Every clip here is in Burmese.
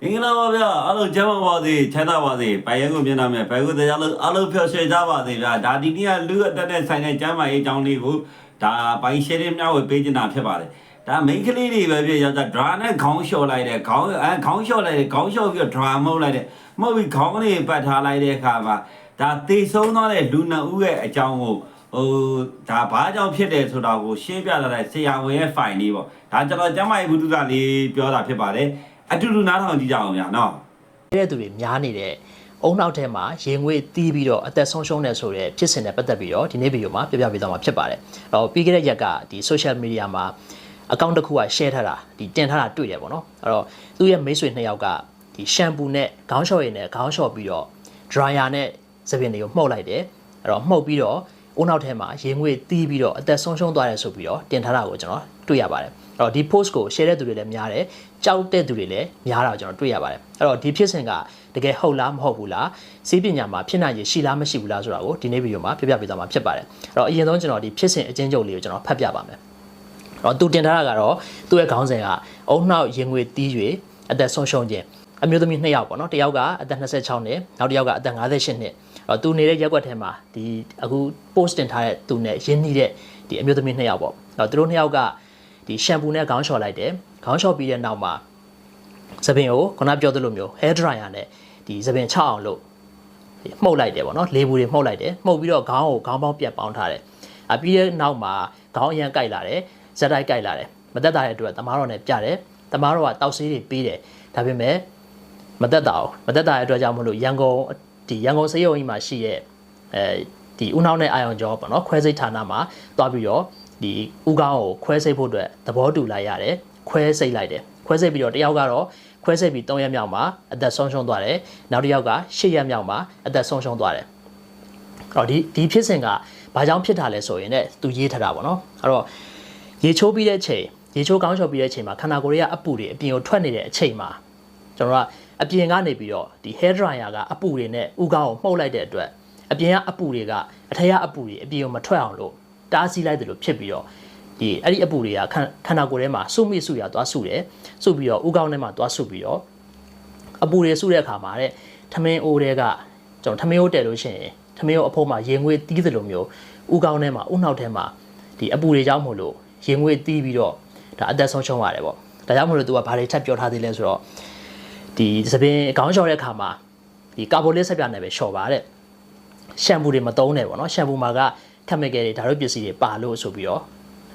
င်္ဂလာပါဗျာအားလုံးကျမ်းပါပါစေချမ်းသာပါစေပိုင်ရဲကိုမျက်နှာမြတ်ဘယ်ကိုတရားလို့အားလုံးဖျော်ရွှင်ကြပါစေဗျာဒါဒီနေ့ကလူအတက်တဲ့ဆိုင်တဲ့ကျမ်းမာရေးအကြောင်းလေးကိုဒါပိုင်ရှယ်ရင်းများဝေပေးနေတာဖြစ်ပါတယ်ဒါမိန်းကလေးတွေပဲဖြစ်ရောက်တာဒရာနဲ့ခေါင်းလျှော်လိုက်တယ်ခေါင်းလျှော်လိုက်တယ်ခေါင်းလျှော်ပြီးတော့ဒရာမုတ်လိုက်တယ်မဟုတ်ပြီးခေါင်းလေးပတ်ထားလိုက်တဲ့အခါမှာဒါသေဆုံးသွားတဲ့လူနှစ်ဦးရဲ့အကြောင်းကိုဒါဘာကြောင့်ဖြစ်တယ်ဆိုတာကိုရှင်းပြလာတဲ့ဆရာဝန်ရဲ့ file လေးပေါ့ဒါကျွန်တော်ကျမ်းမာရေးဘုဒ္ဓသာလေးပြောတာဖြစ်ပါတယ်အတူတူနားထောင်ကြည့်ကြအောင်ဗျာနော်တဲ့သူတွေများနေတဲ့အုံနောက်ထဲမှာရေငွေတီးပြီးတော့အသက်ဆုံးရှုံးနေဆိုတဲ့ဖြစ်စဉ်နဲ့ပတ်သက်ပြီးတော့ဒီနေ့ဗီဒီယိုမှာပြပြပေးသွားမှာဖြစ်ပါတယ်။အော်ပြီးခဲ့တဲ့ရက်ကဒီ social media မှာ account တစ်ခုက share ထားတာဒီတင်ထားတာတွေ့တယ်ပေါ့နော်။အဲ့တော့သူ့ရဲ့မိတ်ဆွေနှစ်ယောက်ကဒီရှမ်ပူနဲ့ခေါင်းလျှော်ရည်နဲ့ခေါင်းလျှော်ပြီးတော့ dryer နဲ့သပင်တွေကိုမှုတ်လိုက်တယ်။အဲ့တော့မှုတ်ပြီးတော့အုံနောက်ထဲမှာရေငွေတီးပြီးတော့အသက်ဆုံးရှုံးသွားတယ်ဆိုပြီးတော့တင်ထားတာကိုကျွန်တော်တွေ့ရပါတယ်။အဲ့တော့ဒီ post ကို share တဲ့သူတွေလည်းများတယ်ကြောက်တဲ့သူတွေလည်းများတာကိုကျွန်တော်တွေ့ရပါတယ်အဲ့တော့ဒီဖြစ်စဉ်ကတကယ်ဟုတ်လားမဟုတ်ဘူးလားစီးပညာမှာဖြစ်နိုင်ရရှိလားမရှိဘူးလားဆိုတာကိုဒီနေ့ဗီဒီယိုမှာပြပြပေးသွားမှာဖြစ်ပါတယ်အဲ့တော့အရင်ဆုံးကျွန်တော်ဒီဖြစ်စဉ်အချင်းချုပ်လေးကိုကျွန်တော်ဖတ်ပြပါမယ်အဲ့တော့သူတင်ထားတာကတော့သူ့ရဲ့ခေါင်းစဉ်ကအုံနှောက်ရင်ငွေတီး၍အသက်ဆုံးရှုံးခြင်းအမျိုးသမီး2ယောက်ပေါ့နော်တစ်ယောက်ကအသက်26နှစ်နောက်တစ်ယောက်ကအသက်58နှစ်အဲ့တော့သူနေတဲ့ရက်ွက်ထဲမှာဒီအခု post တင်ထားတဲ့သူနဲ့ရင်းနှီးတဲ့ဒီအမျိုးသမီး2ယောက်ပေါ့အဲ့တော့သူတို့2ယောက်ကဒီရှမ်ပူနဲ့ခေါင်းလျှော်လိုက်တယ်ခေါင်းလျှော်ပြီးတဲ့နောက်မှာသပင်ကိုခုနပြောသလိုမျိုး hair dryer နဲ့ဒီသပင်ချအောင်လို့မှုတ်လိုက်တယ်ပေါ့နော်လေးဘူးတွေမှုတ်လိုက်တယ်မှုတ်ပြီးတော့ခေါင်းကိုခေါင်းပေါင်းပြတ်ပေါင်းထားတယ်ပြီးတဲ့နောက်မှာခေါင်းအရန်ကိုက်လာတယ်ဇက်တိုက်ကိုက်လာတယ်မသက်တာတဲ့အတွက်တမားတော်နဲ့ပြတယ်တမားတော်ကတောက်ဆေးတွေပေးတယ်ဒါပေမဲ့မသက်တာအောင်မသက်တာတဲ့အတွက်ကြောင့်မလို့ရန်ကုန်စေယုံကြီးမှာရှိရဲ့ဒီဦးနှောင်းနဲ့အာယုံကျော်ပေါ့နော်ခွဲစိတ်ဌာနမှာတွားပြီးတော့ဒီဥကောင်းကိုခွဲစိတ်ဖို့အတွက်သဘောတူလိုက်ရတယ်ခွဲစိတ်လိုက်တယ်ခွဲစိတ်ပြီးတော့တယောက်ကတော့ခွဲစိတ်ပြီး3ရက်မြောက်မှာအသက်ဆုံးရှုံးသွားတယ်နောက်တစ်ယောက်က10ရက်မြောက်မှာအသက်ဆုံးရှုံးသွားတယ်အဲ့တော့ဒီဖြစ်စဉ်ကဘာကြောင့်ဖြစ်တာလဲဆိုရင်ねသူရေးထားတာပေါ့နော်အဲ့တော့ရေချိုးပြီးတဲ့အချိန်ရေချိုးကောင်းချော်ပြီးတဲ့အချိန်မှာခန္ဓာကိုယ်ရဲ့အပူတွေအပြင်ကိုထွက်နေတဲ့အချိန်မှာကျွန်တော်ကအပြင်ကနေပြီးတော့ဒီ hair dryer ကအပူတွေနဲ့ဥကောင်းကိုမှုတ်လိုက်တဲ့အတွက်အပြင်ကအပူတွေကအထက်ကအပူတွေအပြင်ကိုမထွက်အောင်လို့တားဆီးလိုက်တယ်လို့ဖြစ်ပြီးတော့ဒီအဲ့ဒီအပူတွေကခန္ဓာကိုယ်ထဲမှာစုမိစုရသွားစုတယ်စုပြီးတော့ဥကောင်းထဲမှာသွားစုပြီးတော့အပူတွေစုတဲ့အခါမှာတဲ့ထမင်းအိုးတွေကကျွန်တော်ထမင်းအိုးတယ်လို့ရှိရင်ထမင်းအိုးအဖို့မှာရေငွေတီးတယ်လို့မျိုးဥကောင်းထဲမှာဥနှောက်ထဲမှာဒီအပူတွေကြောင့်မို့လို့ရေငွေတီးပြီးတော့ဒါအသက်ဆုံးရှုံးရတယ်ပေါ့ဒါကြောင့်မို့လို့သူကဘာတွေထပ်ပြောထားသေးလဲဆိုတော့ဒီသပင်ခေါင်းလျှော်တဲ့အခါမှာဒီကာဗိုလစ်ဆက်ပြနဲ့ပဲလျှော်ပါတဲ့ရှမ်ပူတွေမသုံးနဲ့ပေါ့နော်ရှမ်ပူမှာကchemical တွေဓာတ်ပစ္စည်းတွေပါလို့ဆိုပြီးတော့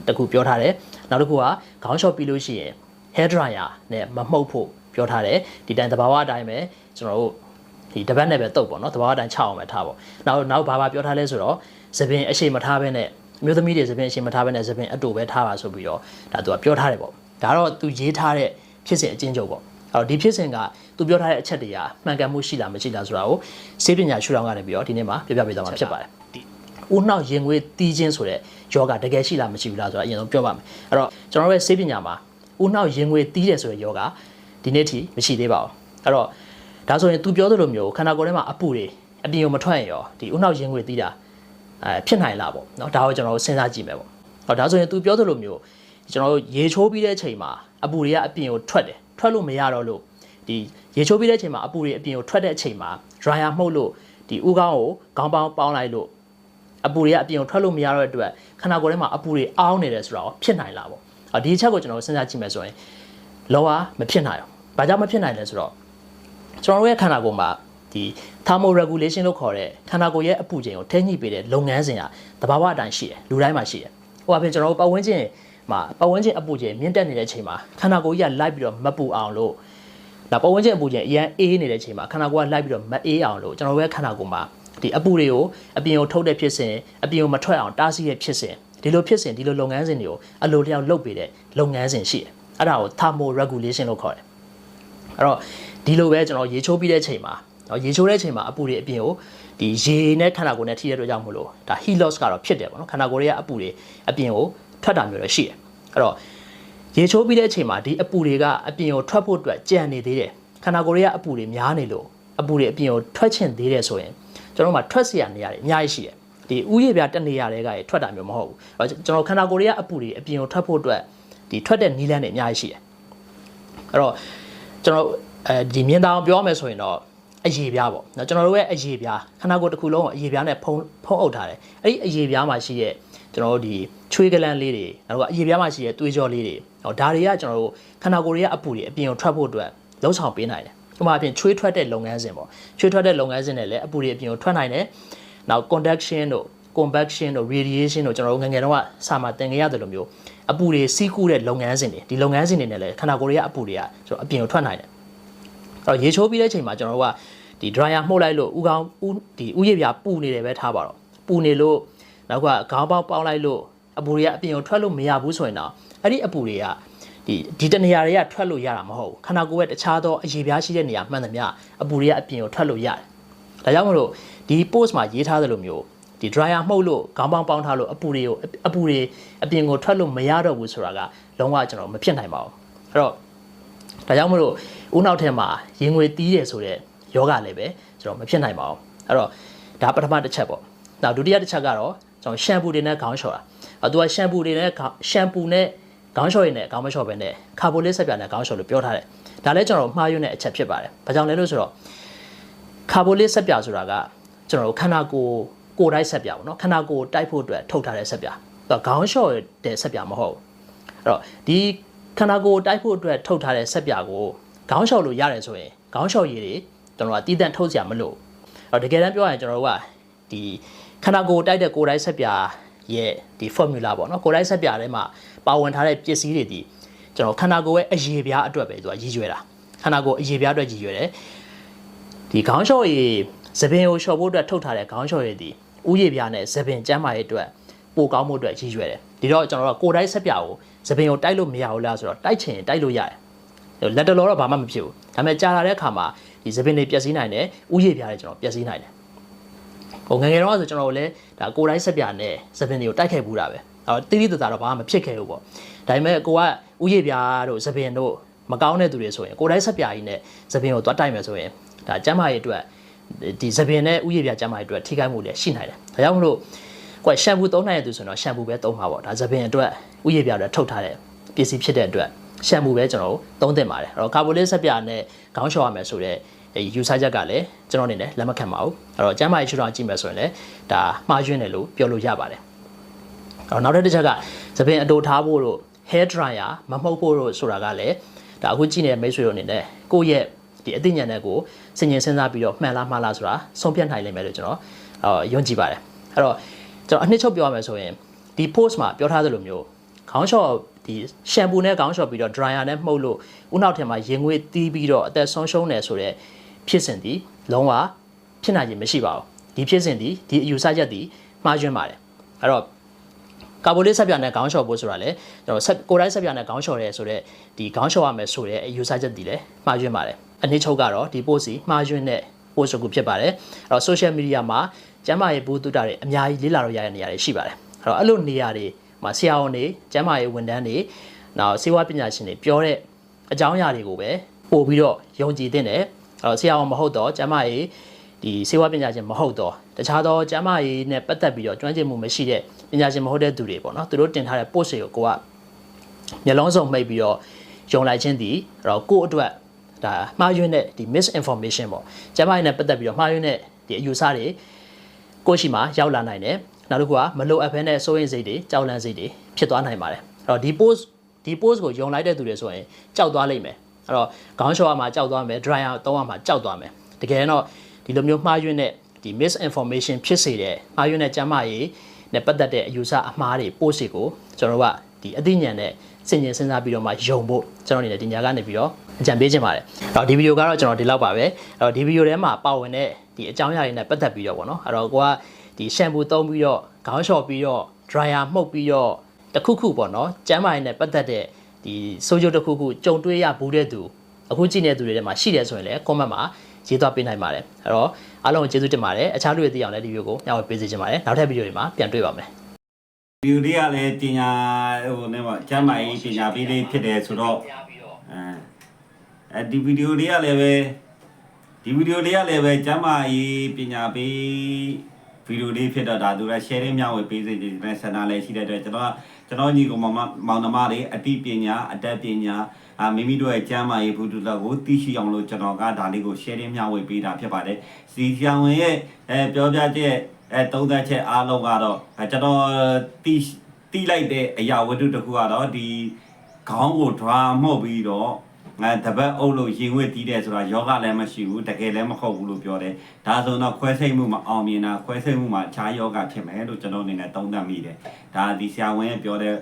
တခုပြောထားတယ်နောက်တစ်ခုကခေါင်းလျှော်ပြီးလို့ရှိရင် hair dryer နဲ့မမှုတ်ဖို့ပြောထားတယ်ဒီတိုင်းသဘာဝအတိုင်းပဲကျွန်တော်တို့ဒီတပတ်နဲ့ပဲတုပ်ပေါ့နော်သဘာဝအတိုင်းချအောင်ပဲထားပေါ့နောက်ဘာပြောထားလဲဆိုတော့သပင်အရှိမထားဘဲနဲ့အမျိုးသမီးတွေသပင်အရှိမထားဘဲနဲ့သပင်အတူပဲထားပါဆိုပြီးတော့ဒါသူကပြောထားတယ်ပေါ့ဒါတော့သူရေးထားတဲ့ဖြစ်စဉ်အချင်းချုပ်ပေါ့အဲ့တော့ဒီဖြစ်စဉ်ကသူပြောထားတဲ့အချက်တွေကမှန်ကန်မှုရှိလားမရှိလားဆိုတာကိုစေပညာရှုထောင့်ကနေပြီးတော့ဒီနေ့မှာပြပြပေးသွားမှာဖြစ်ပါတယ်ဦးနှောက်ရင်ငွေတီးခြင်းဆိုတဲ့ယောဂတကယ်ရှိလားမရှိဘူးလားဆိုတာအရင်ဆုံးပြောပါမယ်အဲ့တော့ကျွန်တော်တို့ရဲ့ဆေးပညာမှာဦးနှောက်ရင်ငွေတီးတယ်ဆိုတဲ့ယောဂဒီနေ့ထိမရှိသေးပါဘူးအဲ့တော့ဒါဆိုရင်သူပြောသလိုမျိုးခန္ဓာကိုယ်ထဲမှာအပူတွေအပြင်ကိုမထွက်ရင်ရောဒီဦးနှောက်ရင်ငွေတီးတာဖြစ်နိုင်လားပေါ့နော်ဒါကိုကျွန်တော်တို့စဉ်းစားကြည့်မယ်ပေါ့ဟောဒါဆိုရင်သူပြောသလိုမျိုးကျွန်တော်တို့ရေချိုးပြီးတဲ့အချိန်မှာအပူတွေကအပြင်ကိုထွက်တယ်ထွက်လို့မရတော့လို့ဒီရေချိုးပြီးတဲ့အချိန်မှာအပူတွေအပြင်ကိုထွက်တဲ့အချိန်မှာ dryer မှုတ်လို့ဒီဥကောင်းကိုခေါင်းပေါင်းလိုက်လို့အပူတွေကအပြင်ကိုထွက်လို့မရတော့တဲ့အတွက်ခန္ဓာကိုယ်ထဲမှာအပူတွေအောင်းနေတယ်ဆိုတော့ဖြစ်နိုင်လားပေါ့ဒီအချက်ကိုကျွန်တော်စဉ်းစားကြည့်မယ်ဆိုရင်လောကမဖြစ်နိုင်ဘူးဘာကြောင့်မဖြစ်နိုင်လဲဆိုတော့ကျွန်တော်တို့ရဲ့ခန္ဓာကိုယ်မှာဒီ thermo regulation လို့ခေါ်တဲ့ခန္ဓာကိုယ်ရဲ့အပူချိန်ကိုထိန်းညှိပေးတဲ့လုပ်ငန်းစဉ်ကသဘာဝအတိုင်းရှိတယ်လူတိုင်းမှာရှိတယ်ဟိုအပြင်ကျွန်တော်တို့ပတ်ဝန်းကျင်အပူချိန်မြင့်တက်နေတဲ့အချိန်မှာခန္ဓာကိုယ်ကြီးကလိုက်ပြီးတော့မပူအောင်လို့ဒါပတ်ဝန်းကျင်အပူချိန်အရင်အေးနေတဲ့အချိန်မှာခန္ဓာကိုယ်ကလိုက်ပြီးတော့မအေးအောင်လို့ကျွန်တော်တို့ရဲ့ခန္ဓာကိုယ်မှာဒီအပူတွေကိုအပြင်ကိုထုတ်တဲ့ဖြစ်စဉ်အပြင်ကိုမထွက်အောင်တားဆီးတဲ့ဖြစ်စဉ်ဒီလိုဖြစ်စဉ်ဒီလိုလုပ်ငန်းစဉ်တွေကိုအလိုလျောက်လုပ်ပေးတဲ့လုပ်ငန်းစဉ်ရှိတယ်အဲ့ဒါကို thermo regulation လို့ခေါ်တယ်အဲ့တော့ဒီလိုပဲကျွန်တော်ရေချိုးပြီးတဲ့အချိန်မှာရေချိုးတဲ့အချိန်မှာအပူတွေအပြင်ကိုဒီရေနဲ့ခန္ဓာကိုယ်နဲ့ထိတဲ့အတွက်ကြောင့်မလို့ဒါ heat loss ကတော့ဖြစ်တယ်ပေါ့နော်ခန္ဓာကိုယ်ရဲ့အပူတွေအပြင်ကိုထွက်တာမျိုးလည်းရှိတယ်အဲ့တော့ရေချိုးပြီးတဲ့အချိန်မှာဒီအပူတွေကအပြင်ကိုထွက်ဖို့အတွက်ကြံနေသေးတယ်ခန္ဓာကိုယ်ရဲ့အပူတွေများနေလို့အပူတွေအပြင်ကိုထွက်ချင်သေးတယ်ဆိုရင်ကျွန်တော်တို့မှာထွက်เสียနေရတယ်အများကြီးရှိတယ်ဒီဥယျာဉ်ပြတက်နေရတဲ့ကရေထွက်တာမျိုးမဟုတ်ဘူးကျွန်တော်ခန္ဓာကိုယ်ရဲ့အပူတွေအပြင်ကိုထွက်ဖို့အတွက်ဒီထွက်တဲ့နီးလန်းတွေအများကြီးရှိတယ်အဲ့တော့ကျွန်တော် ဒီမြင်တောင်ပြောမယ်ဆိုရင်တော့အရေပြားပေါ့နော်ကျွန်တော်တို့ရဲ့အရေပြားခန္ဓာကိုယ်တစ်ခုလုံးကိုအရေပြားနဲ့ဖုံးအုပ်ထားတယ်အဲ့ဒီအရေပြားမှာရှိတဲ့ကျွန်တော်တို့ဒီချွေးကလန်းလေးတွေနောက်တော့အရေပြားမှာရှိတဲ့သွေးကြောလေးတွေဟောဒါတွေကကျွန်တော်တို့ခန္ဓာကိုယ်ရဲ့အပူတွေအပြင်ကိုထွက်ဖို့အတွက်လှုံ့ဆော်ပေးနိုင်တယ်ဥပမာအပြင်ချွေးထွက်တဲ့လုပ်ငန်းစဉ်ပေါ့ချွေးထွက်တဲ့လုပ်ငန်းစဉ်နဲ့လည်းအပူတွေအပြင်ကိုထွက်နိုင်တယ်နောက် conduction တို့ convection တို့ radiation တို့ကျွန်တော်တို့ငယ်ငယ်တုန်းကစာမှာသင်ခဲ့ရတယ်လို့မျိုးအပူတွေစီးကူးတဲ့လုပ်ငန်းစဉ်တွေဒီလုပ်ငန်းစဉ်တွေနဲ့လည်းခန္ဓာကိုယ်ရဲ့အပူတွေကကျွန်တော်အပြင်ကိုထွက်နိုင်တယ်အဲ့တော့ရေချိုးပြီးတဲ့အချိန်မှာကျွန်တော်တို့ကဒီ dryer မှုတ်လိုက်လို့ဥကောင်းဒီဥရည်ပြပူနေတယ်ပဲထားပါတော့ပူနေလို့နောက်ကခေါင်းပေါက်ပေါက်လိုက်လို့အပူတွေကအပြင်ကိုထွက်လို့မရဘူးဆိုရင်တော့အဲ့ဒီအပူတွေကဒီတနေရာတွေကထွက်လို့ရတာမဟုတ်ဘူးခန္ဓာကိုယ်ရဲ့တခြားသောအရေပြားရှိတဲ့နေရာမှန်သမျှအပူတွေကအပြင်ကိုထွက်လို့ရတယ်ဒါကြောင့်မလို့ဒီ post မှာရေးထားသလိုမျိုးဒီ dryer မှုတ်လို့ခေါင်းပေါက်ပေါင်းထားလို့အပူတွေအပြင်ကိုထွက်လို့မရတော့ဘူးဆိုတာကလုံးဝကျွန်တော်မဖြစ်နိုင်ပါဘူးအဲ့တော့ဒါကြောင့်မလို့ဦးနောက်ထဲမှာရင်ငွေတီးတယ်ဆိုတဲ့ယောဂလည်းပဲကျွန်တော်မဖြစ်နိုင်ပါဘူးအဲ့တော့ဒါပထမတစ်ချက်ပေါ့နောက်ဒုတိယတစ်ချက်ကတော့ကျွန်တော်ရှမ်ပူတွေနဲ့ခေါင်းလျှော်တာသူကရှမ်ပူတွေနဲ့ရှမ်ပူနဲ့ခေါင်းလျှော်ရည်နဲ့ခေါင်းမလျှော်ပဲနဲ့ကာဘိုလစ်ဆက်ပြာနဲ့ခေါင်းလျှော်လို့ပြောထားတယ်ဒါလည်းကျွန်တော်မှားယွင်းတဲ့အချက်ဖြစ်ပါတယ်ဘာကြောင့်လဲလို့ဆိုတော့ကာဘိုလစ်ဆက်ပြာဆိုတာကကျွန်တော်ခန္ဓာကိုယ်တိုက်ဆက်ပြာပေါ့နော်ခန္ဓာကိုယ်တိုက်ဖို့အတွက်ထုတ်ထားတဲ့ဆက်ပြာသူကခေါင်းလျှော်တဲ့ဆက်ပြာမဟုတ်ဘူးအဲ့တော့ဒီခန္ဓာကိုယ်တိုက်ဖို့အတွက်ထုတ်ထားတဲ့ဆက်ပြာကိုခေါင်းလျှော်လို့ရတယ်ဆိုရင်ခေါင်းလျှော်ရည်တွေကျွန်တော်ကတီးတန့်ထုတ်စရာမလိုအဲ့တော့တကယ်တမ်းပြောရရင်ကျွန်တော်တို့ကဒီခန္ဓာကိုယ်တိုက်တဲ့ကိုယ်တိုက်ဆက်ပြာရဲ့ဒီ formula ပေါ့နော်ကိုယ်တိုက်ဆက်ပြာထဲမှာပါဝင်ထားတဲ့ပစ္စည်းတွေဒီကျွန်တော်ခန္ဓာကိုယ်ရဲ့အရေပြားအတွက်ပဲသူကရည်ရွယ်တာခန္ဓာကိုယ်အရေပြားအတွက်ရည်ရွယ်တယ်ဒီခေါင်းလျှော်ရည်သပင်ကိုလျှော်ဖို့အတွက်ထုတ်ထားတဲ့ခေါင်းလျှော်ရည်ဒီဥရည်ပြားနဲ့သပင်ကျန်းမာရေးအတွက်ပိုကောင်းမှုအတွက်ရည်ရွယ်တယ်ဒီတော့ကျွန်တော်တို့ကကိုယ်တိုက်ဆက်ပြာကိုသပင်ကိုတိုက်လို့မရဘူးလားဆိုတော့တိုက်ချင်တိုက်လို့ရတယ်လက်တလောတော့ဘာမှမဖြစ်ဘူးဒါပေမဲ့ကြာလာတဲ့အခါမှာဒီသပင်တွေပျက်စီးနိုင်တယ်ဥရည်ပြားတွေကျွန်တော်ပျက်စီးနိုင်တယ်ဟိုငယ်ငယ်တော့ဆိုကျွန်တော်တို့လည်းဒါကိုယ်တိုင်းဆက်ပြနဲ့သပင်တွေကိုတိုက်ခဲ့ဘူးတာပဲအော်တိတိတသားတော့ဘာမှမဖြစ်ခဲ့ဘူးပေါ့ဒါပေမဲ့ကိုကဥရည်ပြားတို့သပင်တို့မကောင်းတဲ့သူတွေဆိုရင်ကိုယ်တိုင်းဆက်ပြကြီးနဲ့သပင်ကိုသွားတိုက်မယ်ဆိုရင်ဒါကျန်းမာရေးအတွက်ဒီသပင်နဲ့ဥရည်ပြားကျန်းမာရေးအတွက်ထိခိုက်မှုလည်းရှိနိုင်တယ်ဒါကြောင့်မလို့ကိုယ်ရှမ်ပူသုံးနိုင်တဲ့သူဆိုရင်တော့ရှမ်ပူပဲသုံးမှာပေါ့ဒါသပင်အတွက်ဥရည်ပြားတွေထုတ်ထားတဲ့ပစ္စည်းဖြစ်တဲ့အတွက်ရှမ်ပူပဲကျွန်တော်တို့သုံးသင့်ပါတယ်အဲ့တော့ကာဘိုလစ်ဆက်ပြနဲ့ခေါင်းလျှော်ရမယ်ဆိုတော့user ချက်ကလည်းကျွန်တော်အနေနဲ့လက်မခံပါဘူးအဲ့တော့ကျမ်းမာရေးရှုထောင့်ကြည့်မယ်ဆိုရင်လည်းဒါမှားယွင်းတယ်လို့ပြောလို့ရပါတယ်အဲ့တော့နောက်တစ်ချက်ကသပင်အတူထားဖို့တို့ hair dryer မမှုတ်ဖို့တို့ဆိုတာကလည်းဒါအခုကြည့်နေတဲ့မိတ်ဆွေတို့အနေနဲ့ကိုယ့်ရဲ့ဒီအသိဉာဏ်နဲ့ကိုစဉ်းကျင်စဉ်းစားပြီးတော့မှန်လားမှားလားဆိုတာဆုံးဖြတ်နိုင်လိမ့်မယ်လို့ကျွန်တော်ယုံကြည်ပါတယ်အဲ့တော့ကျွန်တော်အနှစ်ချုပ်ပြောရမယ်ဆိုရင်ဒီ post မှာပြောထားသလိုမျိုးခေါင်းလျှော်ဒီရှမ်ပူနဲ့ခေါင်းလျှော်ပြီးတော့ dryer နဲ့မှုတ်လို့ဥနောက်ထင်မှာရင်ငွေတီးပြီးတော့အသက်ဆုံးရှုံးတယ်ဆိုတော့ဖြစ်စဉ်ဒီလုံးဝဖြစ်နိုင်ခြင်းမရှိပါဘူးဒီဖြစ်စဉ်ဒီဒီအယူဆချက်ဒီမှားယွင်းပါတယ်အဲ့တော့ကာဘိုလစ်ဆက်ပြနဲ့ခေါင်းလျှော်ဖို့ဆိုတာလေကျွန်တော်ကိုယ်တိုင်းဆက်ပြနဲ့ခေါင်းလျှော်ရဲဆိုတော့ဒီခေါင်းလျှော်ရမယ်ဆိုတဲ့အယူဆချက်ဒီလည်းမှားယွင်းပါတယ်အနည်းချုပ်ကတော့ဒီ post စီမှားယွင်းတဲ့ post တစ်ခုဖြစ်ပါတယ်အဲ့တော့ social media မှာကျမ်းမာရေးဘူးတုတာတွေအများကြီးလေ့လာလို့ရတဲ့နေရာတွေရှိပါတယ်အဲ့တော့အဲ့လိုနေရာတွေမှာဆရာဝန်တွေကျမ်းမာရေးဝန်ထမ်းတွေနောက်ဆေးဝါးပညာရှင်တွေပြောတဲ့အကြောင်းအရာတွေကိုပဲပို့ပြီးတော့ယုံကြည်သင့်တယ်ဆရာဝန်မဟုတ်တော့ကျမ်းမာရေးဒီဆေးဝါးပညာရှင်မဟုတ်တော့တခြားသောကျမ်းမာရေးနဲ့ပတ်သက်ပြီးတော့ကျွမ်းကျင်မှုမရှိတဲ့ပညာရှင်မဟုတ်တဲ့သူတွေပေါ့နော်သူတို့တင်ထားတဲ့ post တွေကိုကမျက်လုံးစုံမှိတ်ပြီးတော့ယုံလိုက်ခြင်းဒီအဲ့တော့ကိုယ့်အတွက်ဒါမှားယွင်းတဲ့ဒီ misinformation ပေါ့ကျမ်းမာရေးနဲ့ပတ်သက်ပြီးတော့မှားယွင်းတဲ့ဒီအယူဆတွေကိုယ့်ရှိမှာရောက်လာနိုင်တယ်နောက်တစ်ခုကမလိုအပ်ဘဲနဲ့စိုးရိမ်စိတ်တွေကြောက်လန့်စိတ်တွေဖြစ်သွားနိုင်ပါတယ်အဲ့တော့ဒီ post ကိုယုံလိုက်တဲ့သူတွေဆိုရင်ကြောက်သွားလိမ့်မယ်အဲ့တော့ခေါင်းလျှော်ရမှာကြောက်သွားမယ် dryer သုံးရမှာကြောက်သွားမယ်တကယ်တော့ဒီလိုမျိုးမှားယွင်းတဲ့ဒီ misinformation ဖြစ်စေတဲ့မှားယွင်းတဲ့ကျမ်းမာရေးနဲ့ပတ်သက်တဲ့အယူဆအမှားတွေ post တွေကိုကျွန်တော်တို့ကဒီအသိဉာဏ်နဲ့စဉ်းကျင်စဉ်းစားပြီးတော့မှယုံဖို့ကျွန်တော်အနေနဲ့ဒီညကနေပြီးတော့အကြံပေးခြင်းပါတယ်အဲ့တော့ဒီဗီဒီယိုကတော့ကျွန်တော်ဒီလောက်ပါပဲအဲ့တော့ဒီဗီဒီယိုထဲမှာပါဝင်တဲ့ဒီအကြောင်းအရာတွေနဲ့ပတ်သက်ပြီးတော့ဗောနော်အဲ့တော့ကိုကဒီရှမ်ပူသုံးပြီးတော့ခေါင်းလျှော်ပြီးတော့ dryer မှုတ်ပြီးတော့တခုခုပေါ့နော်ကျမ်းမာရေးနဲ့ပတ်သက်တဲ့ဒီဆိုးကျိုးတစ်ခုခုကြုံတွေ့ရဘူးတဲ့သူအခုကြည့်နေတဲ့သူတွေထဲမှာရှိတယ်ဆိုရင်လည်း comment မှာရေးသွားပေးနိုင်ပါတယ်အဲ့တော့အားလုံးကိုကျေးဇူးတင်ပါတယ်အခြားလူတွေသိအောင်လည်းဒီဗီဒီယိုကိုမျှဝေပေးစေချင်ပါတယ်နောက်ထပ်ဗီဒီယိုတွေမှာပြန်တွေ့ပါမယ်ဗီဒီယိုလေးကလည်းပညာဟိုနဲ့ပေါ့ကျမ်းမာရေးပညာပေးလေးဖြစ်တယ်ဆိုတော့ဒီဗီဒီယိုလေးကလည်းပဲကျမ်းမာရေးပညာပေး ဗီဒီယိုလေးဖြစ်တော့ဒါသူက sharing မျှဝေပေးစေခြင်းနဲ့ဆန္ဒလည်းရှိတဲ့အတွက်ကျွန်တော်ညီကောင်မောင်နှမတွေအသိပညာအတတ်ပညာမိမိတို့ရဲ့ကျမ်းမာရေးဘုဒ္ဓတော်ကိုသိရှိအောင်လို့ကျွန်တော်ကဒါလေးကို sharing မျှဝေပေးတာဖြစ်ပါတယ်စီဆောင်ဝင်ရဲ့ပြောပြချက်သုံးသက်ချက်အားလုံးကတော့ကျွန်တော်တီးလိုက်တဲ့အရာဝတ္ထုတစ်ခုကတော့ဒီခေါင်းကို draw မှုတ်ပြီးတော့တပတ်အုပ်လို့ရင်ဝတ်တီးတယ်ဆိုတာယောဂလည်းမရှိဘူးတကယ်လည်းမဟုတ်ဘူးလို့ပြောတယ်ဒါဆိုတော့ခွဲစိတ်မှုမအောင်မြင်တာခွဲစိတ်မှုမှာခြားယောဂဖြစ်မယ်လို့ကျွန်တော်အနေနဲ့သုံးသပ်မိတယ်ဒါဒီဆရာဝန်ရဲ့ပြောတဲ့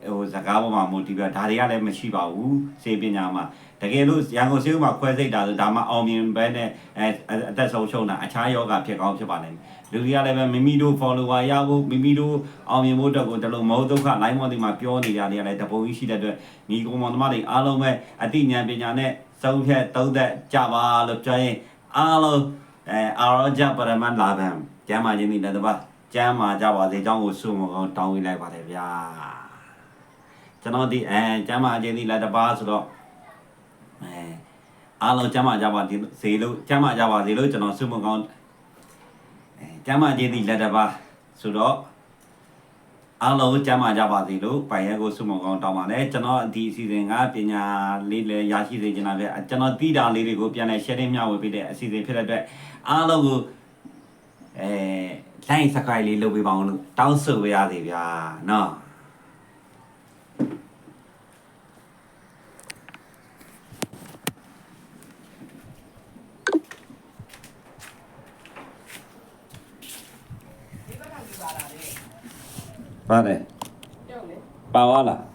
ဟိုစကားပေါ်မှာမူတည်ပြီးဒါတွေကလည်းမရှိပါဘူးစေပညာမှာတကယ်လို့ရန်ကုန်ဆေးမှာခွဲစိတ်တာဆိုဒါမှအောင်မြင်ပဲနဲ့အသက်ဆုံးရှုံးတာအခြားယောဂဖြစ်ကောင်းဖြစ်ပါလိမ့်မယ်လူတွေကလည်းပဲမိမိတို့ follower ရဖို့မိမိတို့အောင်မြင်ဖို့အတွက်ကိုတလုံးမဟုတ်ဒုက္ခ line မော်ဒီမှာပြောနေကြတယ်လည်းတပုံကြီးရှိတဲ့အတွက်ညီကောင်မောင်နှမတွေအားလုံးပဲအသိဉာဏ်ပညာနဲ့စုံဖြတ်သုံးသက်ကြပါလို့ပြောရင်အားလုံးအာရောကြပရမန်လာဗံကျမ်းမာခြင်းဒီလည်းတပတ်ကျမ်းမာကြပါစေအကြောင်းကိုဆုမကောင်းတောင်းပေးလိုက်ပါတယ်ဗျာကျွန်တော်ဒီကျမ်းမာခြင်းဒီလည်းတပတ်ဆိုတော့အားလုံးကျမ်းမာကြပါစေလို့ကျမ်းမာကြပါစေလို့ကျွန်တော်ဆုမကောင်းကျမ်းမာခြင်းဒီလည်းတပတ်ဆိုတော့အားလုံးကျမ်းမာကြပါစေလို့ပိုင်ရဲကိုဆုမကောင်းတောင်းပါတယ်ကျွန်တော်ဒီအစီအစဉ်ကပညာလေးလည်းရရှိစေချင်တာပဲကျွန်တော်သိတာလေးတွေကိုပြန်လဲ sharing မျှဝေပေးတဲ့အစီအစဉ်ဖြစ်တဲ့အတွက်အားလုံးကိုlike subscribe လေးလုပ်ပေးပါအောင်လို့တောင်းဆိုပါရစေဗျာနော်ပါတယ်ပါသွားလား